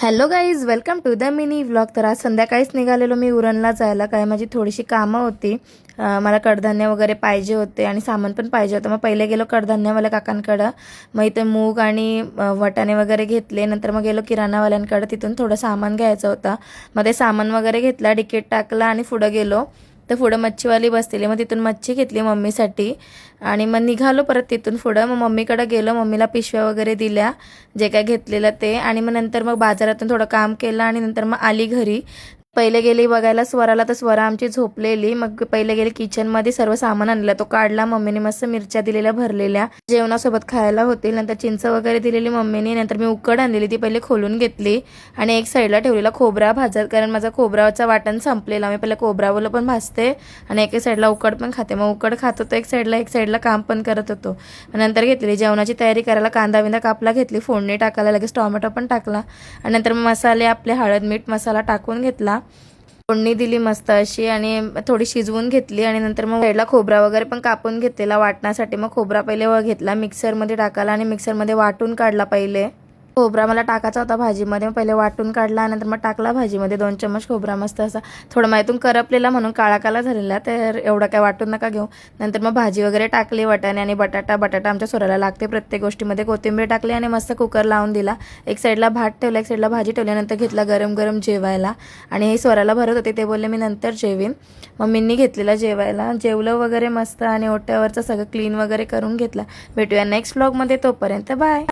Hello guys, welcome to the mini vlog. तर आज संध्याकाळीच निघालेलो मी उरणला जायला. काय माझी थोडीशी कामं होती. मला कडधान्य वगैरे पाहिजे होते आणि सामान पण पाहिजे होतं. मग पहिले गेलो कडधान्यवाल्या काकांकडं. मग इथे मूग आणि वाटाणे वगैरे घेतले. नंतर मग गेलो किराणावाल्यांकडं, तिथून थोडं सामान घ्यायचं होतं. मग ते सामान वगैरे घेतला, डिकीट टाकला आणि पुढं गेलो. तर पुढं मच्छीवाली बसलेली, मग तिथून मच्छी घेतली मम्मीसाठी आणि मग निघालो परत तिथून पुढं. मग मम्मीकडे गेलो, मम्मीला पिशव्या वगैरे दिल्या जे काय घेतलेलं ते. आणि मग नंतर मग बाजारातून थोडं काम केलं आणि नंतर मग आली घरी. पहिले गेली बघायला स्वराला, तर स्वरा आमची झोपलेली. मग पहिले गेले किचनमध्ये, सर्व सामान आणलं तो काढला. मम्मीने मस्त मिरच्या दिलेल्या भरलेल्या, जेवणासोबत खायला होतील. नंतर चिंच वगैरे दिलेली मम्मीने. नंतर मी उकड आणलेली, ती पहिले खोलून घेतली आणि एक साईडला ठेवलेला खोबरा भाजत, कारण माझा खोबराचा वाटण संपलेला. मी पहिले खोबरावलं पण भाजते आणि एका साईडला उकड पण खाते. मग उकड खात होतो एक साईडला काम पण करत होतो. नंतर घेतली जेवणाची तयारी करायला, कांदा बिंदा कापला, घेतली फोडणी टाकायला, लगेच टोमॅटो पण टाकला आणि नंतर मग मसाले आपले हळद मीठ मसाला टाकून घेतला. फोडणी दिली मस्त अशी आणि थोडी शिजवून घेतली. आणि नंतर मग साईडला खोबरा वगैरे पण कापून घेतलेला वाटण्यासाठी. मग खोबरा पहिले घेतला मिक्सरमध्ये टाकायला आणि मिक्सरमध्ये वाटून काढला. पहिले खोबरा मला टाकायचा होता भाजीमध्ये, मग पहिले वाटून काढला, नंतर मग टाकला भाजीमध्ये 2 चम्मच खोबरा. मस्त असा थोडं माहितून करपलेला म्हणून काळा काळा झालेला, तर एवढा काय वाटून नका घेऊ. नंतर मग भाजी वगैरे टाकली, वाटाणे आणि बटाटा आमच्या सोराला लागते प्रत्येक गोष्टीमध्ये. कोथिंबीर टाकली आणि मस्त कुकर लावून दिला. एक साईडला भात ठेवला, एक साईडला भाजी ठेवल्यानंतर घेतला गरम गरम जेवायला. आणि हे स्वराला भरत होते, ते बोलले मी नंतर जेवीन. मम्मींनी घेतलेला जेवायला, जेवलं वगैरे मस्त आणि ओट्यावरचं सगळं क्लीन वगैरे करून घेतलं. भेटूया नेक्स्ट व्लॉगमध्ये, तोपर्यंत बाय.